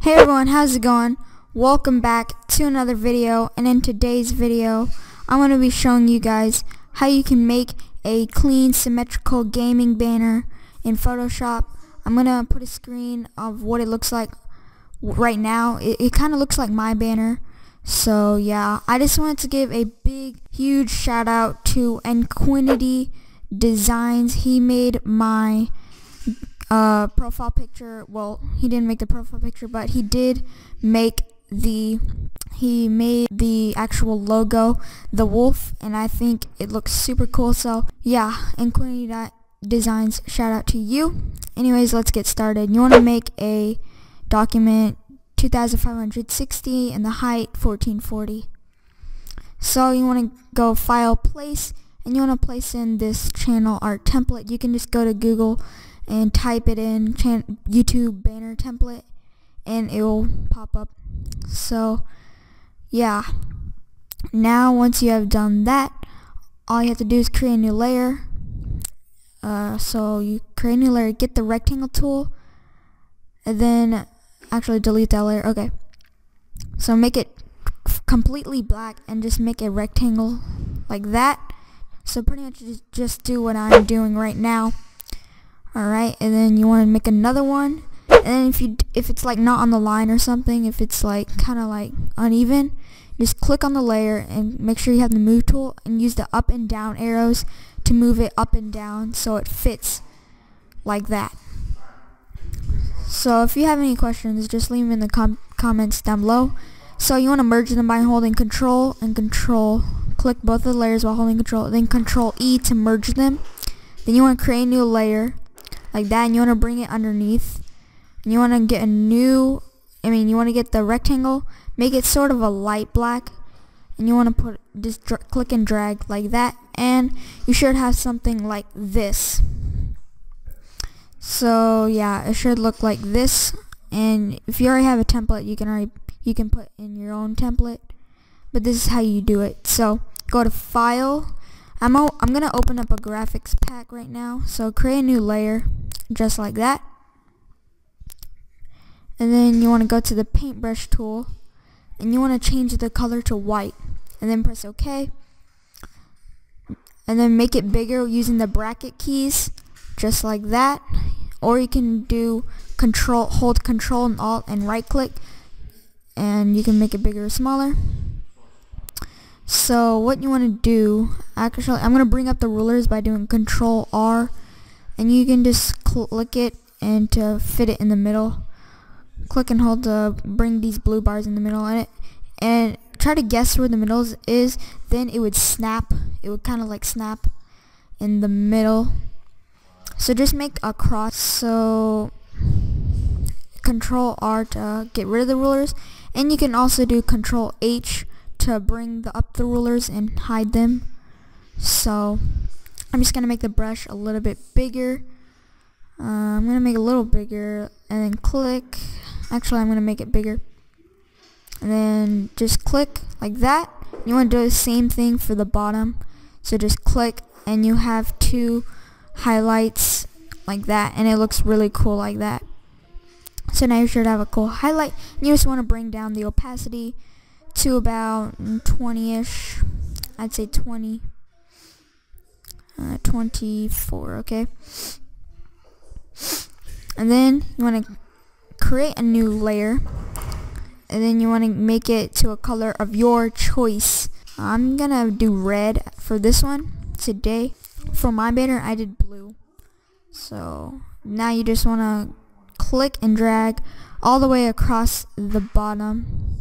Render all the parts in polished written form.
Hey everyone, how's it going? Welcome back to another video, and in today's video I'm going to be showing you guys how you can make a clean symmetrical gaming banner in Photoshop. I'm going to put a screen of what it looks like right now. It kind of looks like my banner. So yeah, I just wanted to give a huge shout out to ENIQUITY Designs. He made my profile picture. Well, he didn't make the profile picture, but he did make he made the actual logo, the wolf, and I think it looks super cool. So yeah, ENIQUITY Designs, shout out to you. Anyways, let's get started. You want to make a document 2560 and the height 1440. So you want to go file, place, and you want to place in this channel art template. You can just go to Google and type it in YouTube banner template and it will pop up. So yeah, now once you have done that, all you have to do is create a new layer. So you create a new layer, get the rectangle tool, and then actually delete that layer. Okay, so make it completely black and just make a rectangle like that. So pretty much just do what I'm doing right now. Alright, and then you want to make another one, and then if it's like not on the line or something, if it's like kind of like uneven, just click on the layer and make sure you have the move tool and use the up and down arrows to move it up and down so it fits like that. So if you have any questions, just leave them in the comments down below. So you want to merge them by holding Control and Control. Click both of the layers while holding Control, then Control E to merge them. Then you want to create a new layer like that, and you want to bring it underneath, and you want to get you want to get the rectangle, make it sort of a light black, and you want to just click and drag like that, and you should have something like this. So yeah, it should look like this, and if you already have a template, you can put in your own template, but this is how you do it. So go to File. I'm gonna open up a graphics pack right now, so create a new layer just like that, and then you want to go to the paintbrush tool and you want to change the color to white, and then press OK, and then make it bigger using the bracket keys just like that, or you can do hold Control and Alt and right click and you can make it bigger or smaller. So what you want to do, actually I'm going to bring up the rulers by doing Control R, and you can just click it and to fit it in the middle, click and hold to bring these blue bars in the middle and try to guess where the middle is. Then it would snap, it would kind of like snap in the middle. So just make a cross. So Control R to get rid of the rulers, and you can also do Control H to bring up the rulers and hide them. So I'm just gonna make the brush a little bit bigger. I'm gonna make it a little bigger and then click. Actually, I'm gonna make it bigger and then just click like that. You want to do the same thing for the bottom, so just click and you have two highlights like that, and it looks really cool like that. So now you should have a cool highlight. You just want to bring down the opacity to about 20-ish. I'd say 20, 24, okay? And then you want to create a new layer, and then you want to make it to a color of your choice. I'm gonna do red for this one today. For my banner, I did blue. So now you just want to click and drag all the way across the bottom.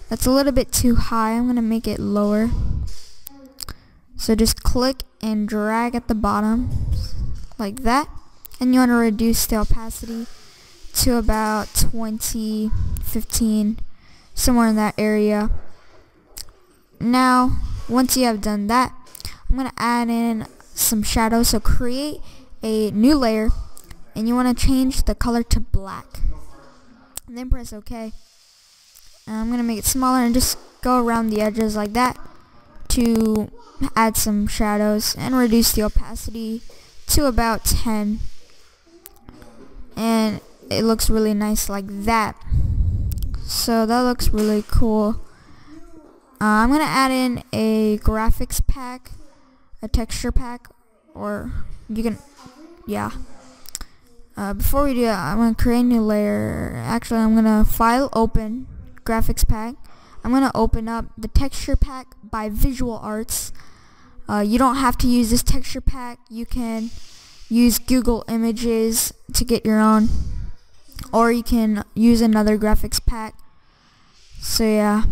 That's a little bit too high. I'm gonna make it lower. So just click and drag at the bottom like that, and you want to reduce the opacity to about 20, 15, somewhere in that area. Now once you have done that, I'm gonna add in some shadows. So create a new layer, and you want to change the color to black, and then press OK. And I'm gonna make it smaller and just go around the edges like that to add some shadows and reduce the opacity to about 10, and it looks really nice like that. So that looks really cool. I'm gonna add in a graphics pack, a texture pack, or you can, yeah. Before we do that, I'm gonna create a new layer. Actually, I'm gonna file open graphics pack. I'm gonna open up the texture pack by Visual Arts. You don't have to use this texture pack. You can use Google Images to get your own, or you can use another graphics pack. So yeah,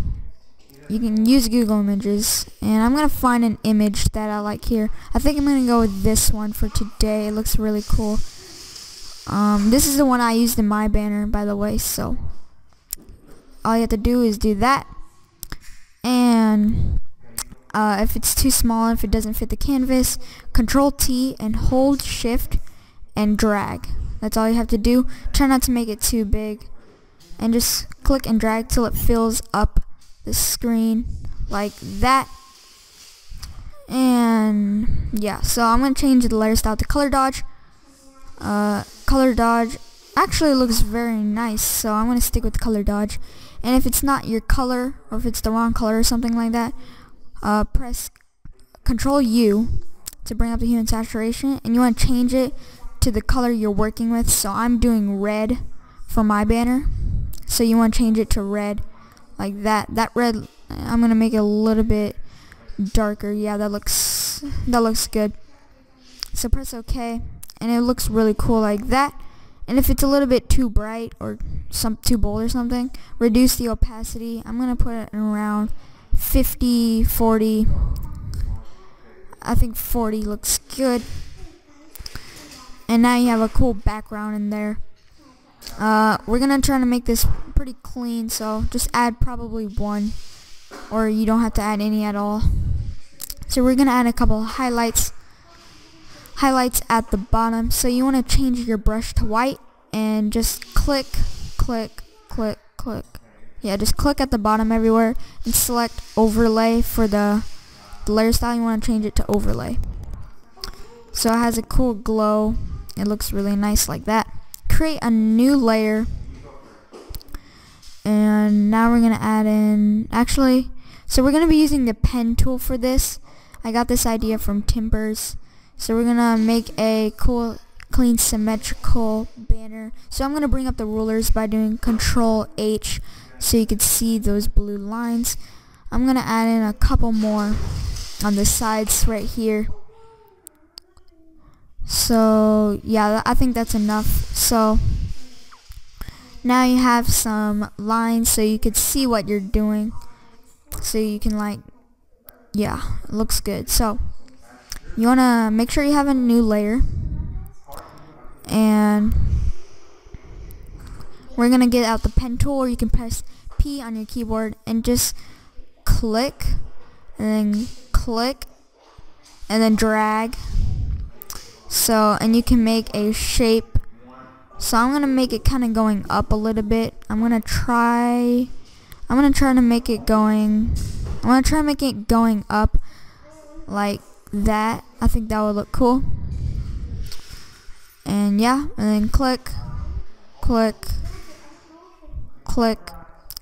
you can use Google Images, and I'm gonna find an image that I like here. I think I'm gonna go with this one for today. It looks really cool. This is the one I used in my banner, by the way, so all you have to do is do that, and if it's too small, if it doesn't fit the canvas, Control T and hold Shift and drag. That's all you have to do. Try not to make it too big, and just click and drag till it fills up the screen like that. And yeah, so I'm gonna change the layer style to color dodge. Color dodge actually looks very nice, so I'm gonna stick with color dodge. And if it's not your color, or if it's the wrong color or something like that, press Control U to bring up the hue and saturation, and you want to change it to the color you're working with. So I'm doing red for my banner, so you want to change it to red like that. That red, I'm gonna make it a little bit darker. Yeah, that looks good. So press OK, and it looks really cool like that. And if it's a little bit too bright or too bold or something, reduce the opacity. I'm gonna put it around 50, 40. I think 40 looks good. And now you have a cool background in there. We're gonna try to make this pretty clean, so just add probably one, or you don't have to add any at all. So we're gonna add a couple of highlights at the bottom. So you want to change your brush to white and just click. Yeah, just click at the bottom everywhere and select overlay for the layer style. You want to change it to overlay, so it has a cool glow. It looks really nice like that. Create a new layer, and now we're gonna add in, so we're gonna be using the pen tool for this. I got this idea from Timbers. So we're gonna make a cool, clean, symmetrical banner. So I'm gonna bring up the rulers by doing Control H, so you can see those blue lines. I'm gonna add in a couple more on the sides right here. So yeah, I think that's enough. So now you have some lines, so you could see what you're doing. So you can yeah, it looks good. So you want to make sure you have a new layer, and we're going to get out the pen tool, or you can press P on your keyboard and just click, and then click, and then drag. So, and you can make a shape. So I'm going to make it kind of going up a little bit. I'm going to try to make it going, up like that. I think that would look cool. And yeah, and then click, and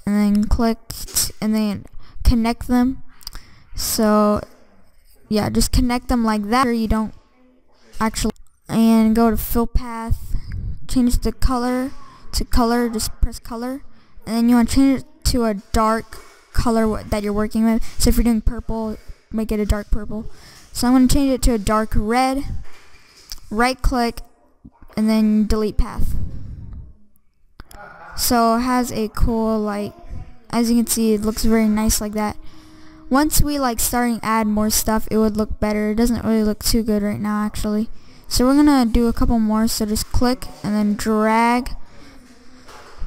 then click, and then connect them. So yeah, just connect them like that. You don't actually, and go to fill path, change the color to color, just press color, and then you want to change it to a dark color that you're working with. So if you're doing purple, make it a dark purple. So I'm going to change it to a dark red, right click, and then delete path. So it has a cool, as you can see, it looks very nice like that. Once we starting to add more stuff, it would look better. It doesn't really look too good right now, actually. So we're going to do a couple more, so just click and then drag.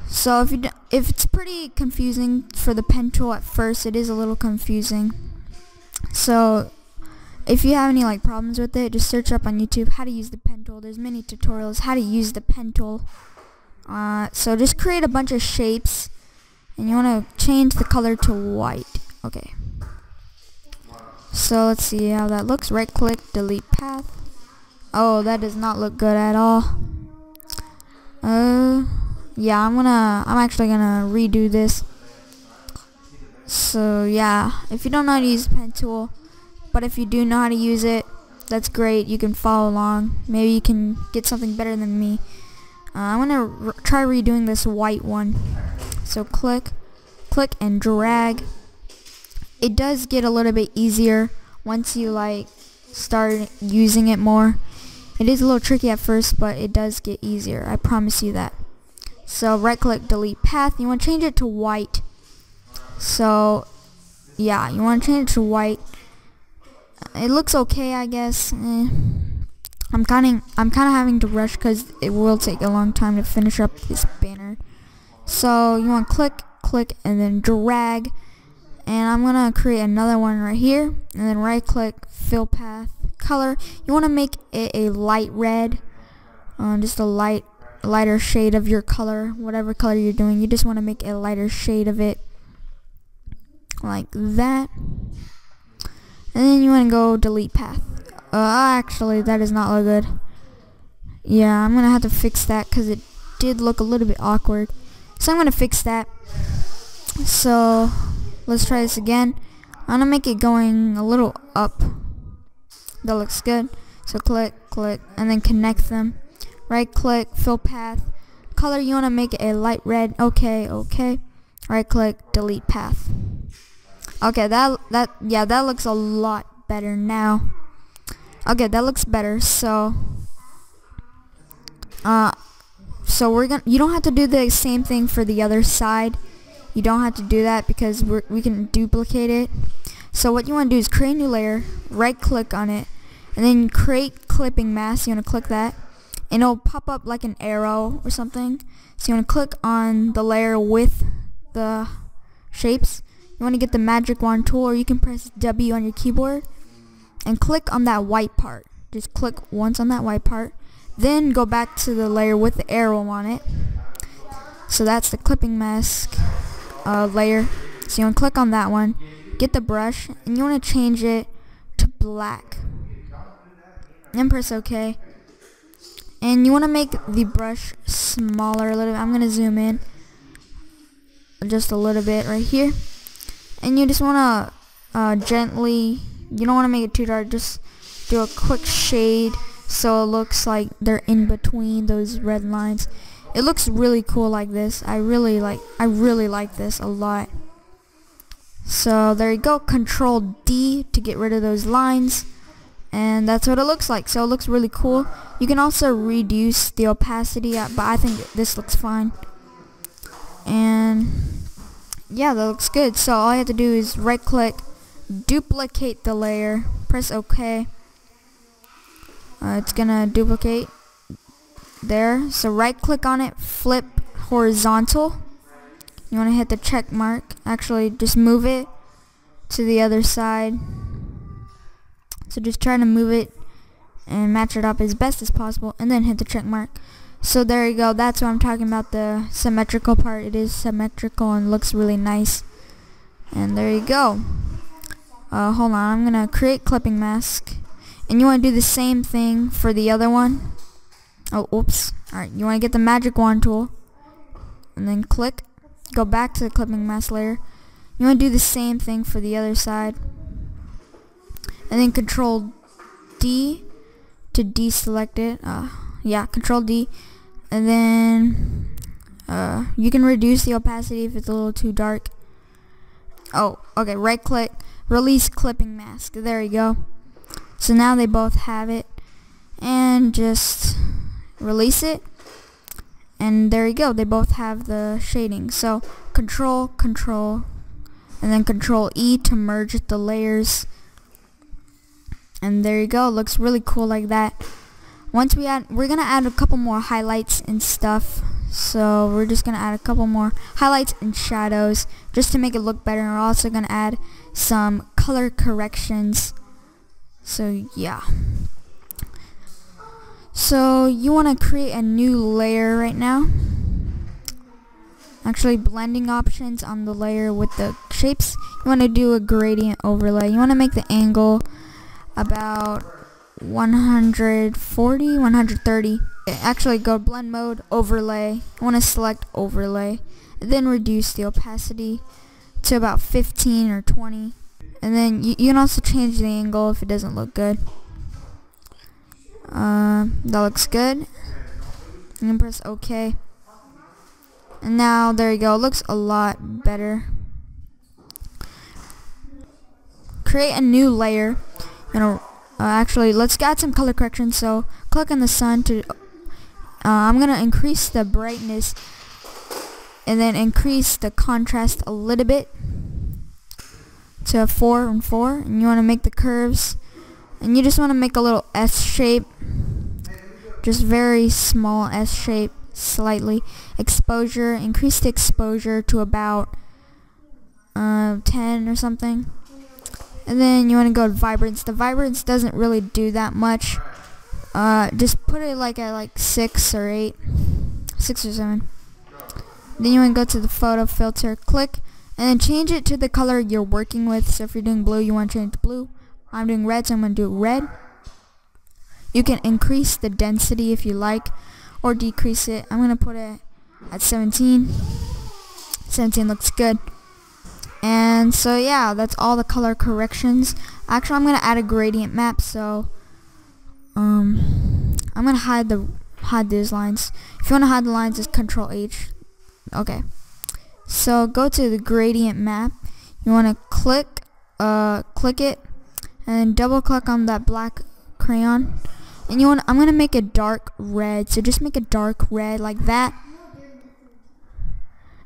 So if it's pretty confusing for the pen tool at first, it is a little confusing. So if you have any problems with it, just search up on YouTube how to use the pen tool. There's many tutorials how to use the pen tool. So just create a bunch of shapes, and you want to change the color to white. Okay. So let's see how that looks. Right click, delete path. Oh, that does not look good at all. yeah, I'm actually gonna redo this. So yeah, if you don't know how to use the pen tool, but if you do know how to use it, that's great. You can follow along. Maybe you can get something better than me. I'm gonna try redoing this white one. So click and drag. It does get a little bit easier once you like start using it more. It is a little tricky at first, but it does get easier. I promise you that. So right click, delete path. You want to change it to white. So yeah, you want to change it to white. It looks okay, I guess. I'm kind of having to rush because it will take a long time to finish up this banner. So you want to click, and then drag. And I'm gonna create another one right here, and then right click, fill path, color. You want to make it a light red, just a lighter shade of your color, whatever color you're doing. You just want to make a lighter shade of it, like that. And then you want to go delete path. Actually, that does not look good. Yeah, I'm gonna have to fix that because it did look a little bit awkward. So I'm gonna fix that. So let's try this again. I'm gonna make it going a little up. That looks good. So click, and then connect them. Right click, fill path. Color, you wanna make it a light red. Okay. Right click, delete path. Okay, that looks a lot better now. Okay, that looks better. So you don't have to do the same thing for the other side. You don't have to do that because we can duplicate it. So what you want to do is create a new layer, right click on it, and then create clipping mask. You want to click that, and it'll pop up like an arrow or something. So you want to click on the layer with the shapes. You want to get the magic wand tool, or you can press W on your keyboard and click on that white part. Just click once on that white part, then go back to the layer with the arrow on it. So that's the clipping mask layer. So you want to click on that one, get the brush, and you want to change it to black, and press OK. And you want to make the brush smaller a little bit. I'm going to zoom in just a little bit right here. And you just want to gently, you don't want to make it too dark, just do a quick shade so it looks like they're in between those red lines. It looks really cool like this. I really like this a lot. So there you go. Control D to get rid of those lines, and that's what it looks like. So it looks really cool. You can also reduce the opacity, but I think this looks fine. And yeah, that looks good. So all you have to do is right click, duplicate the layer, press OK. It's gonna duplicate there. So right click on it, flip horizontal. You want to hit the check mark. Actually, just move it to the other side. So just try to move it and match it up as best as possible, and then hit the check mark. So there you go. That's what I'm talking about, the symmetrical part. It is symmetrical and looks really nice. And there you go. Hold on, I'm gonna create clipping mask, and you want to do the same thing for the other one. Oh, oops. Alright, you want to get the magic wand tool, and then click, go back to the clipping mask layer. You want to do the same thing for the other side, and then Control D to deselect it. Yeah, Control D, and then you can reduce the opacity if it's a little too dark. Oh, okay, right click, release clipping mask. There you go. So now they both have it, and just release it, and there you go. They both have the shading. So Control, and then Control E to merge the layers, and there you go. It looks really cool like that. Once we're gonna add a couple more highlights and stuff. So we're just gonna add a couple more highlights and shadows just to make it look better. And we're also gonna add some color corrections. So yeah. So you want to create a new layer right now. Actually, blending options on the layer with the shapes. You want to do a gradient overlay. You want to make the angle about 140, 130. Actually, go blend mode, overlay. I want to select overlay, and then reduce the opacity to about 15 or 20. And then you can also change the angle if it doesn't look good. That looks good. And then press OK. And now there you go. It looks a lot better. Create a new layer. Actually, let's add some color correction. So click on the sun to. I'm gonna increase the brightness and then increase the contrast a little bit to 4 and 4. And you want to make the curves, and you just want to make a little S shape, just very small S shape, slightly. Exposure, increase the exposure to about 10 or something. And then you want to go to vibrance. The vibrance doesn't really do that much. Just put it like at like 6 or 8, 6 or 7. Then you want to go to the photo filter, click, and then change it to the color you're working with. So if you're doing blue, you want to change to blue. I'm doing red, so I'm going to do red. You can increase the density if you like, or decrease it. I'm going to put it at 17. 17 looks good. And so yeah, that's all the color corrections. Actually, I'm going to add a gradient map, so I'm going to hide these lines. If you want to hide the lines, just Control H. Okay. So go to the gradient map. You want to click it, and then double click on that black crayon. And I'm going to make a dark red. So just make a dark red like that.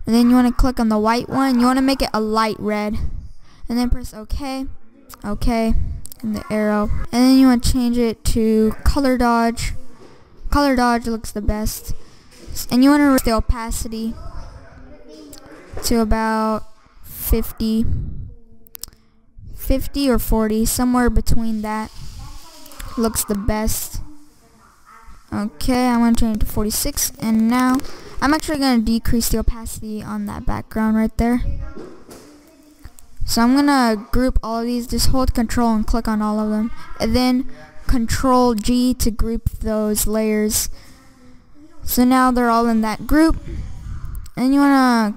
And then you want to click on the white one. You want to make it a light red. And then press OK. OK. And the arrow. And then you want to change it to color dodge. Color dodge looks the best. And you want to raise the opacity to about 50 or 40. Somewhere between that looks the best. Okay, I'm going to change it to 46. And now I'm actually going to decrease the opacity on that background right there. So I'm going to group all of these. Just hold Control and click on all of them. And then Control G to group those layers. So now they're all in that group. And now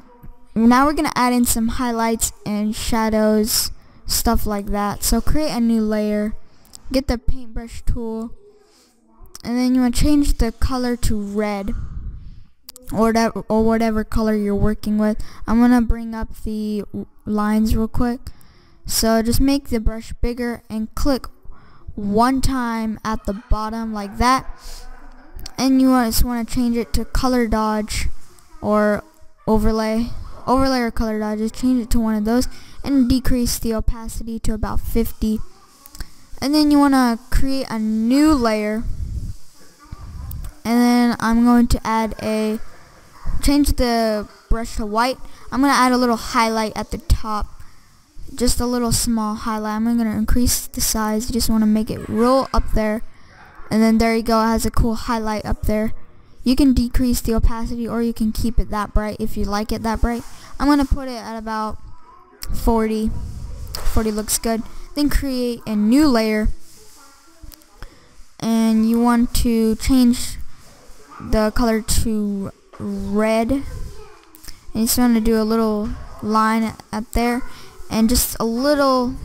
we're going to add in some highlights and shadows, stuff like that. So create a new layer. Get the paintbrush tool. And then you want to change the color to red, or whatever color you're working with. I'm going to bring up the lines real quick. So just make the brush bigger and click one time at the bottom like that. And you just want to change it to color dodge or overlay or color dodge. Just change it to one of those and decrease the opacity to about 50. And then you want to create a new layer. And then I'm going to change the brush to white. I'm going to add a little highlight at the top. Just a little small highlight. I'm going to increase the size. You just want to make it real up there. And then there you go. It has a cool highlight up there. You can decrease the opacity, or you can keep it that bright if you like it that bright. I'm going to put it at about 40. 40 looks good. Then create a new layer. And you want to change the color to red, and you just want to do a little line at there, and just a little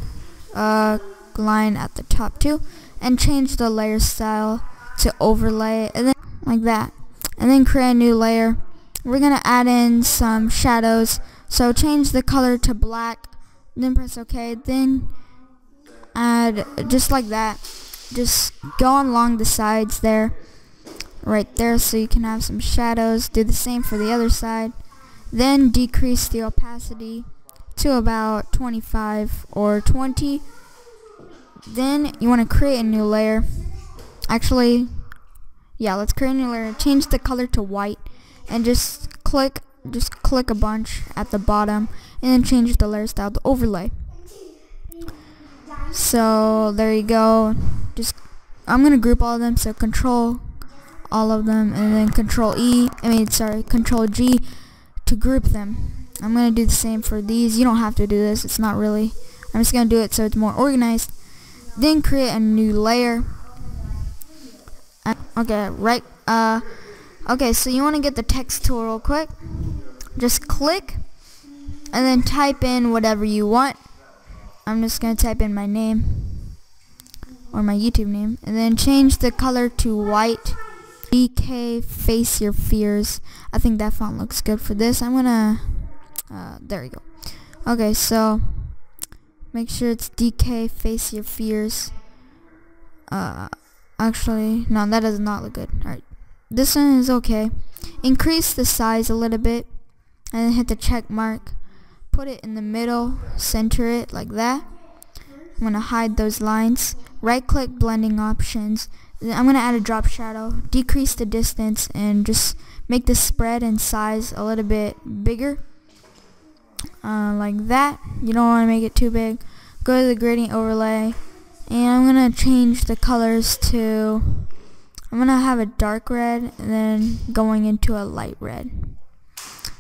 line at the top too, and change the layer style to overlay, and then like that. And then create a new layer. We're gonna add in some shadows, so change the color to black, then press OK. Then add just like that, just go along the sides there, right there, so you can have some shadows. Do the same for the other side. Then decrease the opacity to about 25 or 20. Then you want to create a new layer. Actually, yeah, let's create a new layer. Change the color to white, and just click a bunch at the bottom, and then change the layer style to overlay. So there you go. I'm gonna group all of them. So Control all of them, and then Control G to group them. I'm gonna do the same for these. You don't have to do this. It's not really. I'm just gonna do it so it's more organized. Then create a new layer. Okay, Okay, so you want to get the text tool real quick. Just click and then type in whatever you want. I'm just going to type in my name or my YouTube name, and then change the color to white. DK Face Your Fears. I think that font looks good for this. I'm gonna there we go. Okay, so make sure it's DK Face Your Fears. Actually, no, that does not look good. Alright, this one is okay. Increase the size a little bit and then hit the check mark. Put it in the middle, center it like that. I'm gonna hide those lines. Right click blending options. Then I'm gonna add a drop shadow, decrease the distance, and just make the spread and size a little bit bigger, like that. You don't want to make it too big. Go to the gradient overlay, and I'm gonna change the colors to, I'm gonna have a dark red and then going into a light red.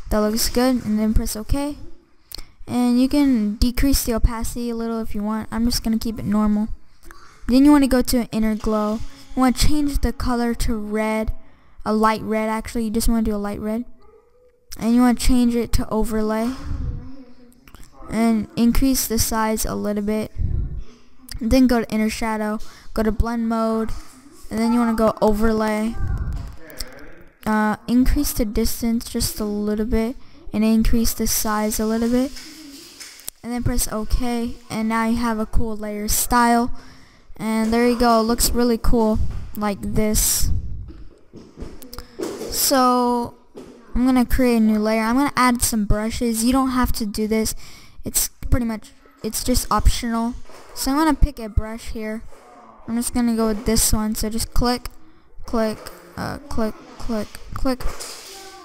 That looks good, and then press OK. And you can decrease the opacity a little if you want. I'm just gonna keep it normal. Then you want to go to inner glow. You want to change the color to red, a light red actually. You just want to do a light red. And you want to change it to overlay and increase the size a little bit. Then go to inner shadow, go to blend mode, and then you want to go overlay. Increase the distance just a little bit and increase the size a little bit, and then press OK, and now you have a cool layer style. And there you go, it looks really cool like this. So I'm gonna create a new layer. I'm gonna add some brushes. You don't have to do this, it's just optional. So I'm gonna pick a brush here. I'm just gonna go with this one. So just click, click, click, click, click.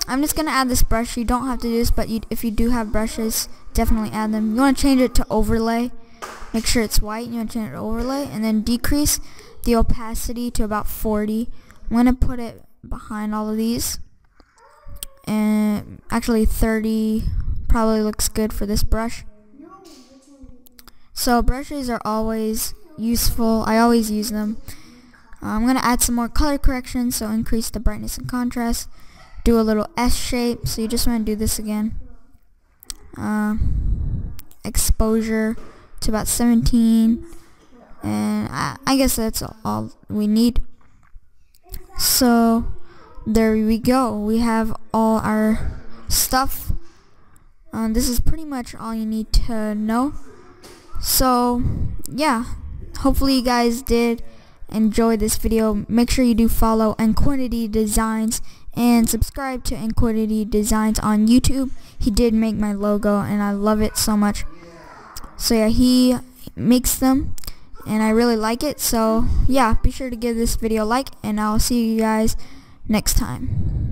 I'm just gonna add this brush. You don't have to do this, but if you do have brushes, definitely add them. You want to change it to overlay. Make sure it's white. You want to change it to overlay, and then decrease the opacity to about 40. I'm gonna put it behind all of these, and actually 30 probably looks good for this brush. So brushes are always useful. I always use them. I'm gonna add some more color correction, so increase the brightness and contrast. Do a little S shape, so you just want to do this again. Exposure to about 17, and I guess that's all we need. So there we go, we have all our stuff. This is pretty much all you need to know. So yeah, hopefully you guys did enjoy this video. Make sure you do follow ENIQUITY Designs and subscribe to ENIQUITY Designs on YouTube. He did make my logo and I love it so much. So yeah, he makes them and I really like it. So yeah, be sure to give this video a like, and I'll see you guys next time.